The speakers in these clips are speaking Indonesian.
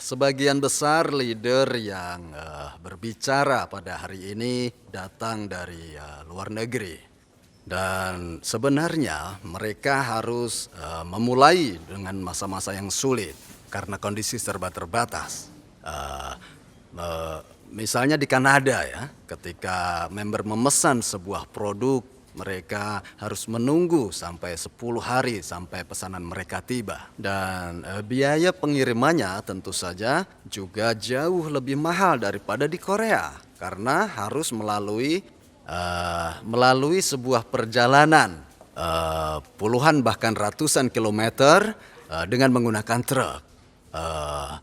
Sebagian besar leader yang berbicara pada hari ini datang dari luar negeri. Dan sebenarnya mereka harus memulai dengan masa-masa yang sulit karena kondisi serba terbatas. Eh, Misalnya di Kanada ya, ketika member memesan sebuah produk, mereka harus menunggu sampai 10 hari sampai pesanan mereka tiba. Dan biaya pengirimannya tentu saja juga jauh lebih mahal daripada di Korea. Karena harus melalui sebuah perjalanan puluhan bahkan ratusan kilometer dengan menggunakan truk. Eh,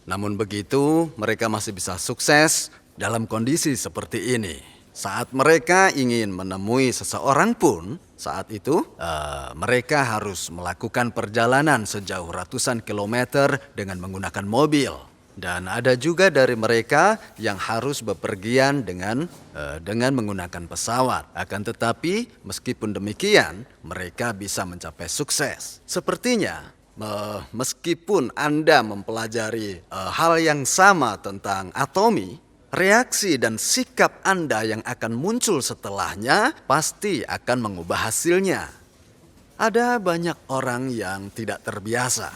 Namun begitu, mereka masih bisa sukses dalam kondisi seperti ini. Saat mereka ingin menemui seseorang pun, saat itu mereka harus melakukan perjalanan sejauh ratusan kilometer dengan menggunakan mobil. Dan ada juga dari mereka yang harus bepergian dengan menggunakan pesawat. Akan tetapi, meskipun demikian, mereka bisa mencapai sukses. Sepertinya, meskipun Anda mempelajari hal yang sama tentang Atomy, reaksi dan sikap Anda yang akan muncul setelahnya pasti akan mengubah hasilnya. Ada banyak orang yang tidak terbiasa.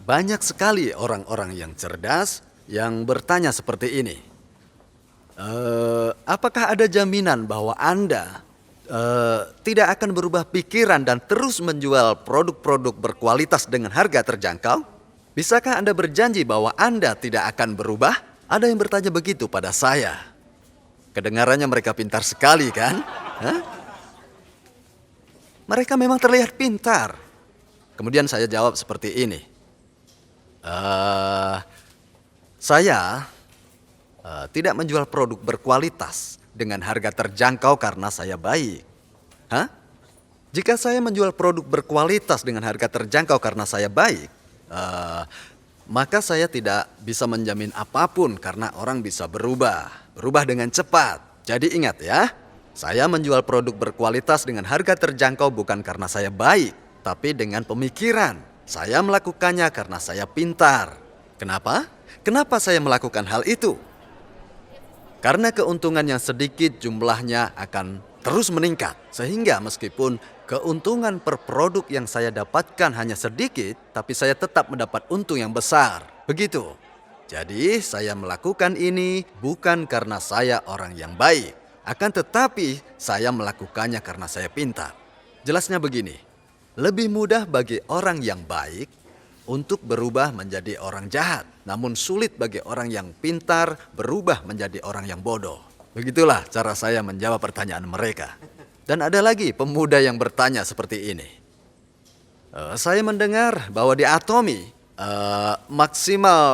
Banyak sekali orang-orang yang cerdas yang bertanya seperti ini. Apakah ada jaminan bahwa Anda tidak akan berubah pikiran dan terus menjual produk-produk berkualitas dengan harga terjangkau? Bisakah Anda berjanji bahwa Anda tidak akan berubah? Ada yang bertanya begitu pada saya. Kedengarannya mereka pintar sekali kan? Hah? Mereka memang terlihat pintar. Kemudian saya jawab seperti ini. Saya tidak menjual produk berkualitas dengan harga terjangkau karena saya baik. Hah? Jika saya menjual produk berkualitas dengan harga terjangkau karena saya baik, maka saya tidak bisa menjamin apapun karena orang bisa berubah dengan cepat. Jadi ingat ya, saya menjual produk berkualitas dengan harga terjangkau bukan karena saya baik, tapi dengan pemikiran. Saya melakukannya karena saya pintar. Kenapa? Kenapa saya melakukan hal itu? Karena keuntungan yang sedikit jumlahnya akan terus meningkat. Sehingga meskipun keuntungan per produk yang saya dapatkan hanya sedikit, tapi saya tetap mendapat untung yang besar. Begitu. Jadi saya melakukan ini bukan karena saya orang yang baik. Akan tetapi saya melakukannya karena saya pintar. Jelasnya begini. Lebih mudah bagi orang yang baik untuk berubah menjadi orang jahat. Namun sulit bagi orang yang pintar berubah menjadi orang yang bodoh. Begitulah cara saya menjawab pertanyaan mereka. Dan ada lagi pemuda yang bertanya seperti ini. Saya mendengar bahwa di Atomy maksimal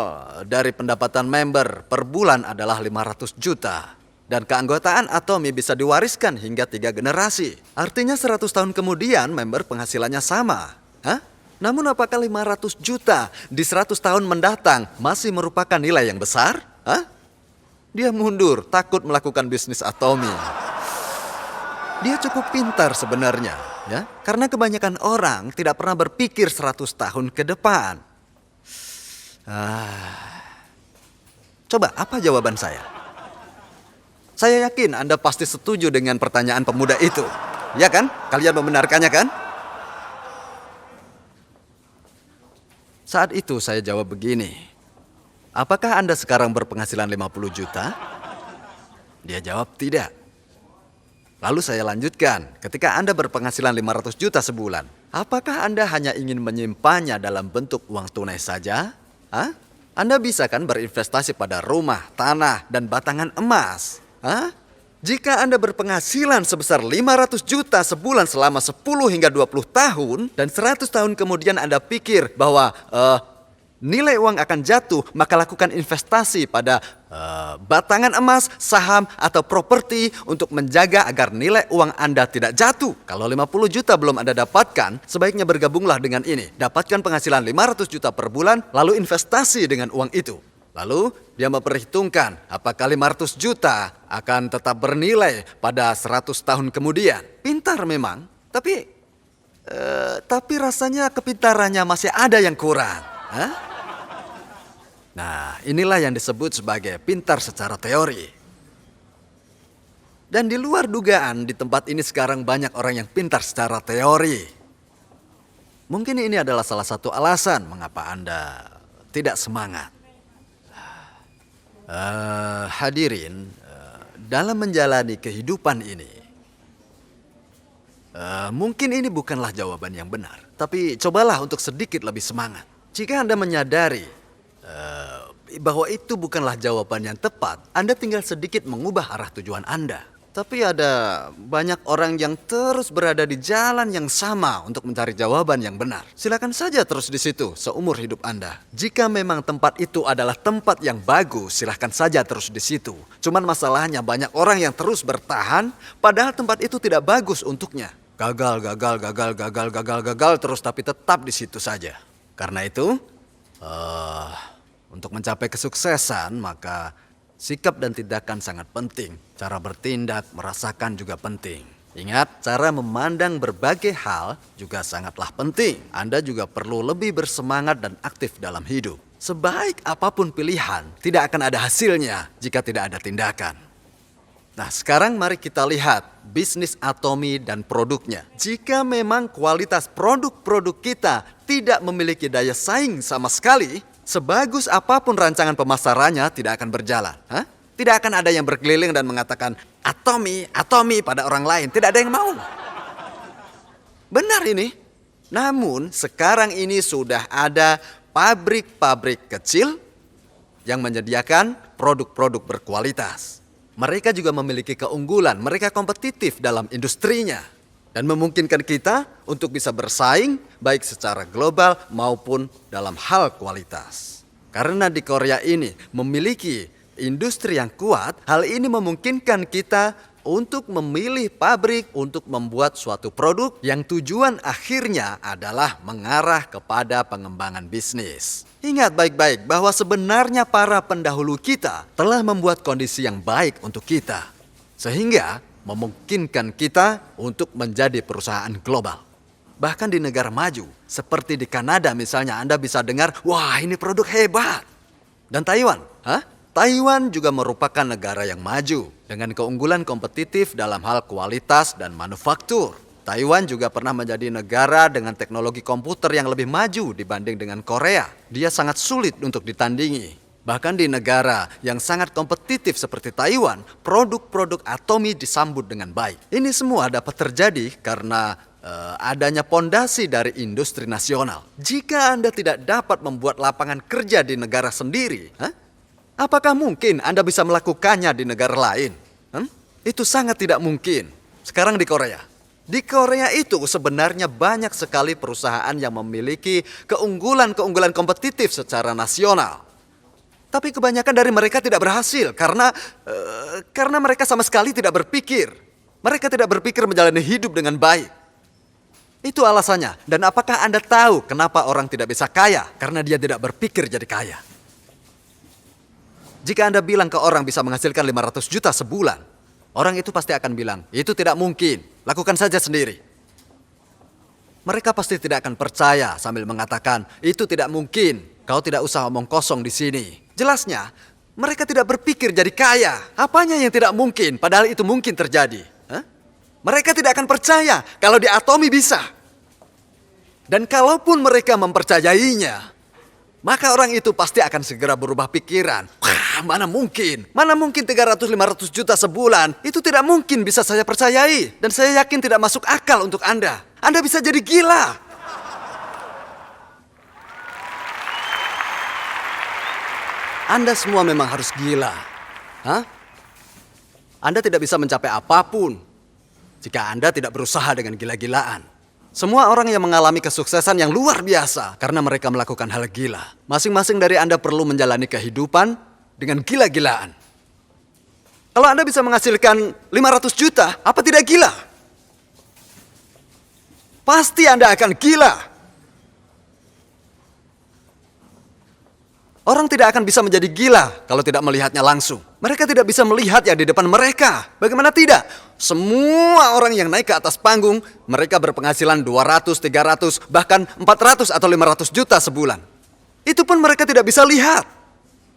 dari pendapatan member per bulan adalah 500 juta. Dan keanggotaan Atomy bisa diwariskan hingga 3 generasi. Artinya 100 tahun kemudian member penghasilannya sama. Hah? Namun apakah 500 juta di 100 tahun mendatang masih merupakan nilai yang besar? Hah? Dia mundur, takut melakukan bisnis Atomy. Dia cukup pintar sebenarnya, ya, karena kebanyakan orang tidak pernah berpikir 100 tahun ke depan. Coba, apa jawaban saya? Saya yakin Anda pasti setuju dengan pertanyaan pemuda itu. Ya kan? Kalian membenarkannya kan? Saat itu saya jawab begini. Apakah Anda sekarang berpenghasilan 50 juta? Dia jawab tidak. Lalu saya lanjutkan, ketika Anda berpenghasilan 500 juta sebulan, apakah Anda hanya ingin menyimpannya dalam bentuk uang tunai saja? Hah? Anda bisa kan berinvestasi pada rumah, tanah, dan batangan emas? Hah? Jika Anda berpenghasilan sebesar 500 juta sebulan selama 10 hingga 20 tahun, dan 100 tahun kemudian Anda pikir bahwa nilai uang akan jatuh, maka lakukan investasi pada batangan emas, saham, atau properti untuk menjaga agar nilai uang Anda tidak jatuh. Kalau 50 juta belum Anda dapatkan, sebaiknya bergabunglah dengan ini. Dapatkan penghasilan 500 juta per bulan, lalu investasi dengan uang itu. Lalu dia memperhitungkan apakah 500 juta akan tetap bernilai pada 100 tahun kemudian. Pintar memang, tapi rasanya kepintarannya masih ada yang kurang. Hah? Nah, inilah yang disebut sebagai pintar secara teori. Dan di luar dugaan, di tempat ini sekarang banyak orang yang pintar secara teori. Mungkin ini adalah salah satu alasan mengapa Anda tidak semangat. Hadirin, dalam menjalani kehidupan ini, mungkin ini bukanlah jawaban yang benar. Tapi cobalah untuk sedikit lebih semangat. Jika Anda menyadari bahwa itu bukanlah jawaban yang tepat, Anda tinggal sedikit mengubah arah tujuan Anda. Tapi ada banyak orang yang terus berada di jalan yang sama untuk mencari jawaban yang benar. Silakan saja terus di situ seumur hidup Anda. Jika memang tempat itu adalah tempat yang bagus, silakan saja terus di situ. Cuman masalahnya banyak orang yang terus bertahan, padahal tempat itu tidak bagus untuknya. Gagal terus tapi tetap di situ saja. Karena itu, untuk mencapai kesuksesan maka sikap dan tindakan sangat penting. Cara bertindak, merasakan juga penting. Ingat, cara memandang berbagai hal juga sangatlah penting. Anda juga perlu lebih bersemangat dan aktif dalam hidup. Sebaik apapun pilihan, tidak akan ada hasilnya jika tidak ada tindakan. Nah, sekarang mari kita lihat bisnis Atomy dan produknya. Jika memang kualitas produk-produk kita tidak memiliki daya saing sama sekali, sebagus apapun rancangan pemasarannya tidak akan berjalan. Tidak akan ada yang berkeliling dan mengatakan Atomy pada orang lain. Tidak ada yang mau. Benar ini. Namun sekarang ini sudah ada pabrik-pabrik kecil yang menyediakan produk-produk berkualitas. Mereka juga memiliki keunggulan. Mereka kompetitif dalam industrinya. Dan memungkinkan kita untuk bisa bersaing baik secara global maupun dalam hal kualitas. Karena di Korea ini memiliki industri yang kuat, hal ini memungkinkan kita untuk memilih pabrik untuk membuat suatu produk yang tujuan akhirnya adalah mengarah kepada pengembangan bisnis. Ingat baik-baik bahwa sebenarnya para pendahulu kita telah membuat kondisi yang baik untuk kita. Sehingga memungkinkan kita untuk menjadi perusahaan global. Bahkan di negara maju, seperti di Kanada misalnya, Anda bisa dengar, wah ini produk hebat. Dan Taiwan, Taiwan juga merupakan negara yang maju dengan keunggulan kompetitif dalam hal kualitas dan manufaktur. Taiwan juga pernah menjadi negara dengan teknologi komputer yang lebih maju dibanding dengan Korea. Dia sangat sulit untuk ditandingi. Bahkan di negara yang sangat kompetitif seperti Taiwan, produk-produk Atomy disambut dengan baik. Ini semua dapat terjadi karena adanya pondasi dari industri nasional. Jika Anda tidak dapat membuat lapangan kerja di negara sendiri, apakah mungkin Anda bisa melakukannya di negara lain? Itu sangat tidak mungkin. Sekarang di Korea. Di Korea itu sebenarnya banyak sekali perusahaan yang memiliki keunggulan-keunggulan kompetitif secara nasional. Tapi kebanyakan dari mereka tidak berhasil karena mereka sama sekali tidak berpikir. Mereka tidak berpikir menjalani hidup dengan baik. Itu alasannya. Dan apakah Anda tahu kenapa orang tidak bisa kaya? Karena dia tidak berpikir jadi kaya. Jika Anda bilang ke orang bisa menghasilkan 500 juta sebulan, orang itu pasti akan bilang, itu tidak mungkin, lakukan saja sendiri. Mereka pasti tidak akan percaya sambil mengatakan, itu tidak mungkin, kau tidak usah omong kosong di sini. Jelasnya, mereka tidak berpikir jadi kaya. Apanya yang tidak mungkin, padahal itu mungkin terjadi. Mereka tidak akan percaya kalau di Atomy bisa. Dan kalaupun mereka mempercayainya, maka orang itu pasti akan segera berubah pikiran. Wah, mana mungkin 300-500 juta sebulan. Itu tidak mungkin bisa saya percayai. Dan saya yakin tidak masuk akal untuk Anda. Anda bisa jadi gila. Anda semua memang harus gila. Anda tidak bisa mencapai apapun jika Anda tidak berusaha dengan gila-gilaan. Semua orang yang mengalami kesuksesan yang luar biasa karena mereka melakukan hal gila. Masing-masing dari Anda perlu menjalani kehidupan dengan gila-gilaan. Kalau Anda bisa menghasilkan 500 juta, apa tidak gila? Pasti Anda akan gila. Orang tidak akan bisa menjadi gila kalau tidak melihatnya langsung. Mereka tidak bisa melihat yang di depan mereka. Bagaimana tidak? Semua orang yang naik ke atas panggung, mereka berpenghasilan 200, 300, bahkan 400 atau 500 juta sebulan. Itu pun mereka tidak bisa lihat.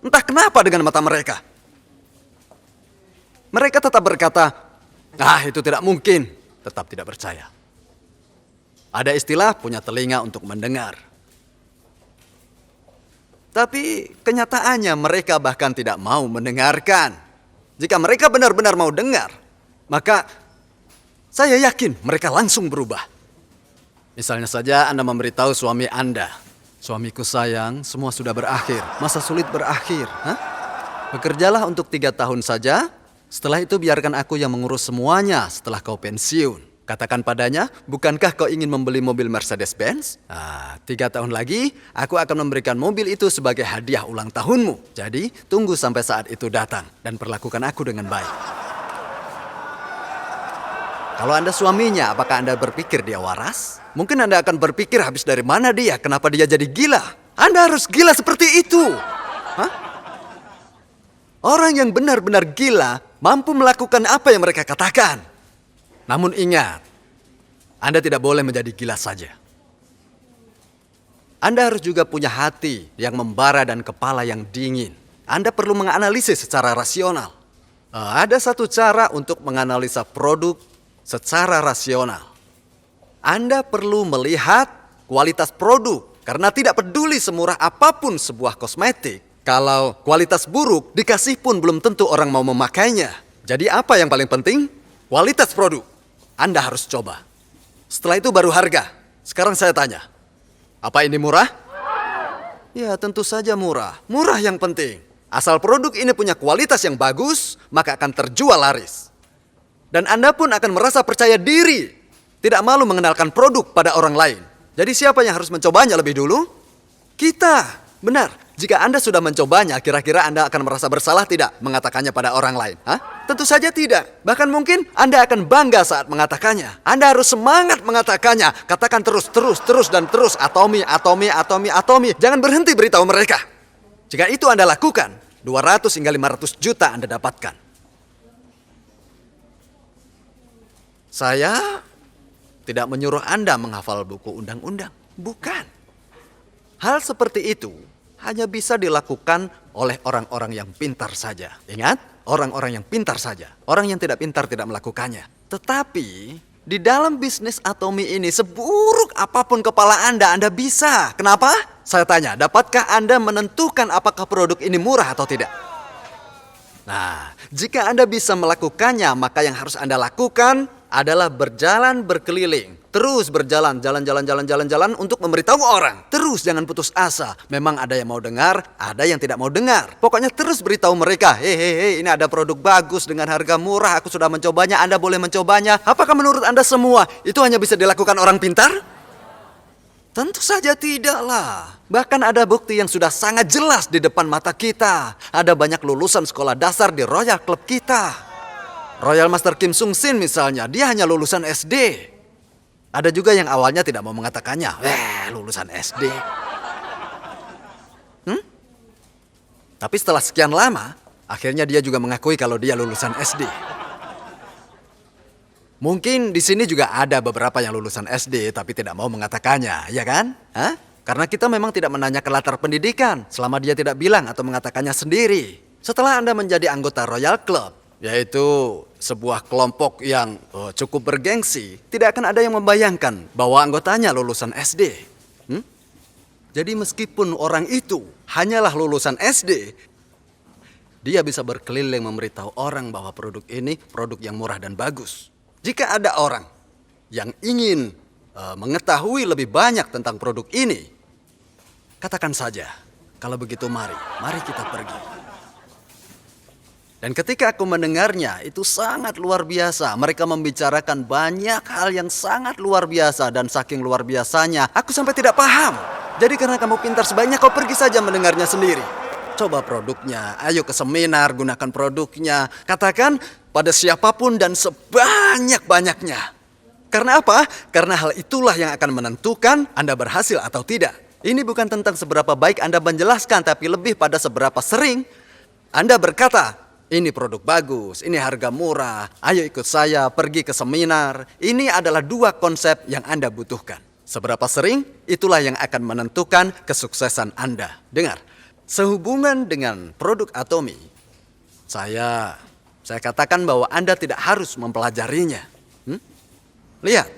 Entah kenapa dengan mata mereka. Mereka tetap berkata, itu tidak mungkin. Tetap tidak percaya. Ada istilah punya telinga untuk mendengar. Tapi kenyataannya mereka bahkan tidak mau mendengarkan. Jika mereka benar-benar mau dengar, maka saya yakin mereka langsung berubah. Misalnya saja Anda memberitahu suami Anda, suamiku sayang, semua sudah berakhir, masa sulit berakhir. Bekerjalah untuk 3 tahun saja, setelah itu biarkan aku yang mengurus semuanya setelah kau pensiun. Katakan padanya, bukankah kau ingin membeli mobil Mercedes-Benz? 3 tahun lagi, aku akan memberikan mobil itu sebagai hadiah ulang tahunmu. Jadi, tunggu sampai saat itu datang dan perlakukan aku dengan baik. Kalau Anda suaminya, apakah Anda berpikir dia waras? Mungkin Anda akan berpikir habis dari mana dia, kenapa dia jadi gila? Anda harus gila seperti itu. Orang yang benar-benar gila mampu melakukan apa yang mereka katakan. Namun ingat, Anda tidak boleh menjadi gila saja. Anda harus juga punya hati yang membara dan kepala yang dingin. Anda perlu menganalisis secara rasional. Ada satu cara untuk menganalisa produk secara rasional. Anda perlu melihat kualitas produk, karena tidak peduli semurah apapun sebuah kosmetik, kalau kualitas buruk dikasih pun belum tentu orang mau memakainya. Jadi apa yang paling penting? Kualitas produk. Anda harus coba. Setelah itu baru harga. Sekarang saya tanya, apa ini murah? Ya tentu saja murah. Murah yang penting. Asal produk ini punya kualitas yang bagus, maka akan terjual laris. Dan Anda pun akan merasa percaya diri, tidak malu mengenalkan produk pada orang lain. Jadi siapa yang harus mencobanya lebih dulu? Kita. Benar, jika Anda sudah mencobanya, kira-kira Anda akan merasa bersalah tidak mengatakannya pada orang lain? Tentu saja tidak. Bahkan mungkin Anda akan bangga saat mengatakannya. Anda harus semangat mengatakannya. Katakan terus, dan terus. Atomi. Jangan berhenti beritahu mereka. Jika itu Anda lakukan, 200 hingga 500 juta Anda dapatkan. Saya tidak menyuruh Anda menghafal buku undang-undang. Bukan. Hal seperti itu hanya bisa dilakukan oleh orang-orang yang pintar saja. Ingat, orang-orang yang pintar saja. Orang yang tidak pintar tidak melakukannya. Tetapi di dalam bisnis Atomi ini, seburuk apapun kepala Anda bisa. Kenapa? Saya tanya, dapatkah Anda menentukan apakah produk ini murah atau tidak? Nah, jika Anda bisa melakukannya, maka yang harus Anda lakukan adalah berjalan berkeliling. Terus berjalan, jalan untuk memberitahu orang. Terus jangan putus asa. Memang ada yang mau dengar, ada yang tidak mau dengar. Pokoknya terus beritahu mereka, hei, ini ada produk bagus dengan harga murah. Aku sudah mencobanya, Anda boleh mencobanya. Apakah menurut Anda semua itu hanya bisa dilakukan orang pintar? Tentu saja tidaklah. Bahkan ada bukti yang sudah sangat jelas di depan mata kita. Ada banyak lulusan sekolah dasar di Royal Club kita. Royal Master Kim Sung Sin misalnya, dia hanya lulusan SD. Ada juga yang awalnya tidak mau mengatakannya. Lulusan SD. Tapi setelah sekian lama, akhirnya dia juga mengakui kalau dia lulusan SD. Mungkin di sini juga ada beberapa yang lulusan SD tapi tidak mau mengatakannya, ya kan? Karena kita memang tidak menanyakan latar pendidikan selama dia tidak bilang atau mengatakannya sendiri. Setelah Anda menjadi anggota Royal Club, yaitu sebuah kelompok yang cukup bergengsi, tidak akan ada yang membayangkan bahwa anggotanya lulusan SD. Jadi meskipun orang itu hanyalah lulusan SD, dia bisa berkeliling memberitahu orang bahwa produk ini produk yang murah dan bagus. Jika ada orang yang ingin mengetahui lebih banyak tentang produk ini, katakan saja, kalau begitu mari kita pergi. Dan ketika aku mendengarnya, itu sangat luar biasa. Mereka membicarakan banyak hal yang sangat luar biasa. Dan saking luar biasanya, aku sampai tidak paham. Jadi karena kamu pintar, sebaiknya kau pergi saja mendengarnya sendiri. Coba produknya, ayo ke seminar, gunakan produknya. Katakan pada siapapun dan sebanyak-banyaknya. Karena apa? Karena hal itulah yang akan menentukan Anda berhasil atau tidak. Ini bukan tentang seberapa baik Anda menjelaskan, tapi lebih pada seberapa sering Anda berkata, ini produk bagus, ini harga murah, ayo ikut saya pergi ke seminar. Ini adalah 2 konsep yang Anda butuhkan. Seberapa sering, itulah yang akan menentukan kesuksesan Anda. Dengar, Sehubungan dengan produk Atomy, saya katakan bahwa Anda tidak harus mempelajarinya. Lihat,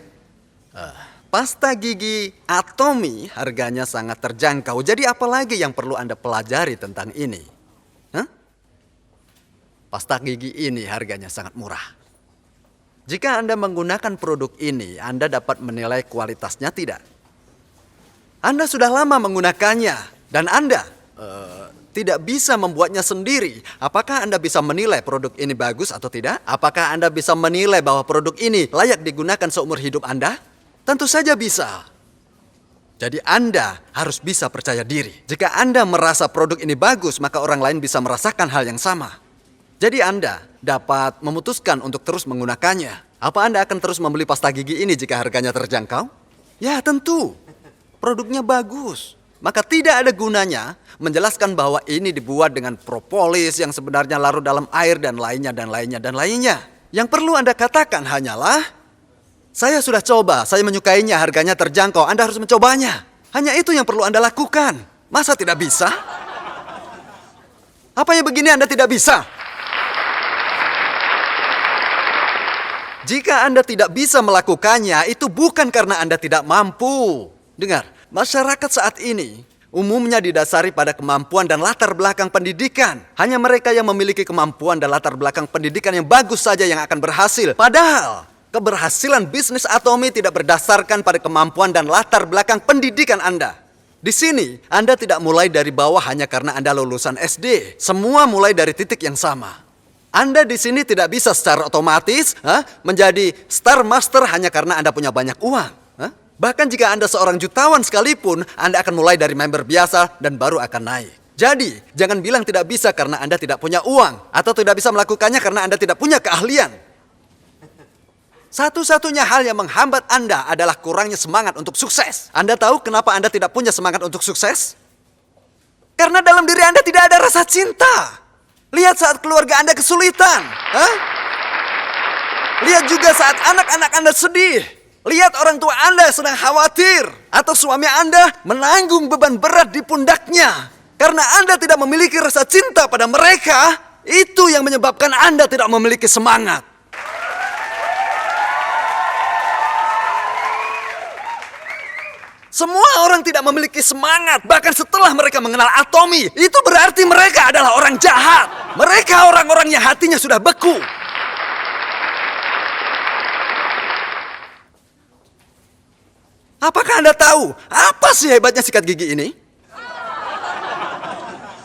pasta gigi Atomy harganya sangat terjangkau. Jadi apalagi yang perlu Anda pelajari tentang ini? Pasta gigi ini harganya sangat murah. Jika Anda menggunakan produk ini, Anda dapat menilai kualitasnya tidak? Anda sudah lama menggunakannya dan Anda tidak bisa membuatnya sendiri. Apakah Anda bisa menilai produk ini bagus atau tidak? Apakah Anda bisa menilai bahwa produk ini layak digunakan seumur hidup Anda? Tentu saja bisa. Jadi Anda harus bisa percaya diri. Jika Anda merasa produk ini bagus, maka orang lain bisa merasakan hal yang sama. Jadi Anda dapat memutuskan untuk terus menggunakannya. Apa Anda akan terus membeli pasta gigi ini jika harganya terjangkau? Ya tentu. Produknya bagus. Maka tidak ada gunanya menjelaskan bahwa ini dibuat dengan propolis yang sebenarnya larut dalam air dan lainnya dan lainnya dan lainnya. Yang perlu Anda katakan hanyalah, saya sudah coba, saya menyukainya, harganya terjangkau, Anda harus mencobanya. Hanya itu yang perlu Anda lakukan. Masa tidak bisa? Apa yang begini Anda tidak bisa? Jika Anda tidak bisa melakukannya, itu bukan karena Anda tidak mampu. Dengar, masyarakat saat ini umumnya didasari pada kemampuan dan latar belakang pendidikan. Hanya mereka yang memiliki kemampuan dan latar belakang pendidikan yang bagus saja yang akan berhasil. Padahal, keberhasilan bisnis Atomy tidak berdasarkan pada kemampuan dan latar belakang pendidikan Anda. Di sini, Anda tidak mulai dari bawah hanya karena Anda lulusan SD. Semua mulai dari titik yang sama. Anda di sini tidak bisa secara otomatis menjadi Star Master hanya karena Anda punya banyak uang. Bahkan jika Anda seorang jutawan sekalipun, Anda akan mulai dari member biasa dan baru akan naik. Jadi, jangan bilang tidak bisa karena Anda tidak punya uang. Atau tidak bisa melakukannya karena Anda tidak punya keahlian. Satu-satunya hal yang menghambat Anda adalah kurangnya semangat untuk sukses. Anda tahu kenapa Anda tidak punya semangat untuk sukses? Karena dalam diri Anda tidak ada rasa cinta. Lihat saat keluarga Anda kesulitan. Lihat juga saat anak-anak Anda sedih. Lihat orang tua Anda sedang khawatir. Atau suami Anda menanggung beban berat di pundaknya. Karena Anda tidak memiliki rasa cinta pada mereka. Itu yang menyebabkan Anda tidak memiliki semangat. Semua orang tidak memiliki semangat. Bahkan setelah mereka mengenal Atomy. Itu berarti mereka adalah orang jahat. Mereka orang-orang yang hatinya sudah beku. Apakah Anda tahu apa sih hebatnya sikat gigi ini?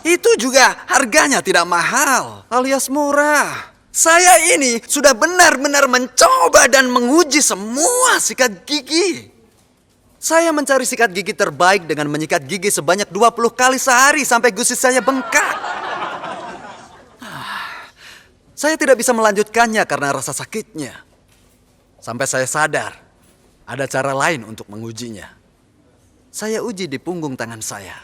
Itu juga harganya tidak mahal alias murah. Saya ini sudah benar-benar mencoba dan menguji semua sikat gigi. Saya mencari sikat gigi terbaik dengan menyikat gigi sebanyak 20 kali sehari sampai gusi saya bengkak. Saya tidak bisa melanjutkannya karena rasa sakitnya. Sampai saya sadar. Ada cara lain untuk mengujinya. Saya uji di punggung tangan saya.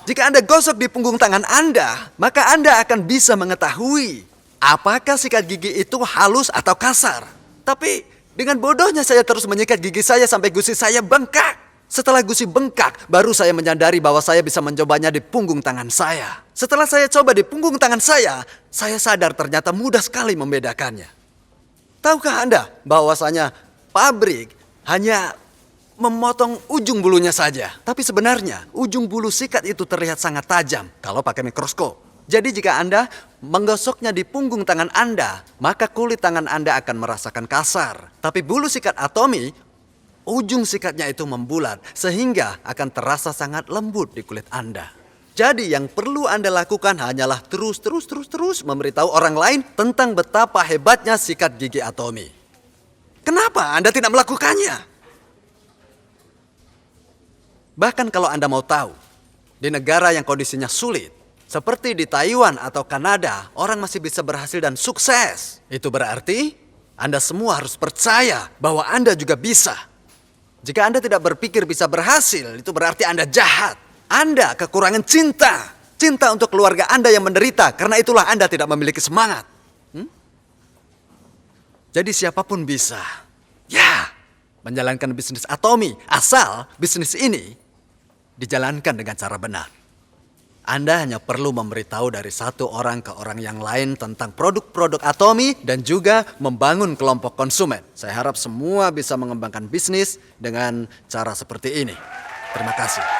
Jika Anda gosok di punggung tangan Anda, maka Anda akan bisa mengetahui apakah sikat gigi itu halus atau kasar. Tapi dengan bodohnya saya terus menyikat gigi saya sampai gusi saya bengkak. Setelah gusi bengkak, baru saya menyadari bahwa saya bisa mencobanya di punggung tangan saya. Setelah saya coba di punggung tangan saya sadar ternyata mudah sekali membedakannya. Tahukah Anda bahwasanya pabrik hanya memotong ujung bulunya saja. Tapi sebenarnya ujung bulu sikat itu terlihat sangat tajam kalau pakai mikroskop. Jadi jika Anda menggosoknya di punggung tangan Anda, maka kulit tangan Anda akan merasakan kasar. Tapi bulu sikat Atomy, ujung sikatnya itu membulat sehingga akan terasa sangat lembut di kulit Anda. Jadi yang perlu Anda lakukan hanyalah terus memberitahu orang lain tentang betapa hebatnya sikat gigi Atomy. Kenapa Anda tidak melakukannya? Bahkan kalau Anda mau tahu, di negara yang kondisinya sulit, seperti di Taiwan atau Kanada, orang masih bisa berhasil dan sukses. Itu berarti Anda semua harus percaya bahwa Anda juga bisa. Jika Anda tidak berpikir bisa berhasil, itu berarti Anda jahat. Anda kekurangan cinta. Cinta untuk keluarga Anda yang menderita. Karena itulah Anda tidak memiliki semangat. Jadi siapapun bisa menjalankan bisnis Atomy. Asal bisnis ini dijalankan dengan cara benar. Anda hanya perlu memberitahu dari satu orang ke orang yang lain tentang produk-produk Atomy dan juga membangun kelompok konsumen. Saya harap semua bisa mengembangkan bisnis dengan cara seperti ini. Terima kasih.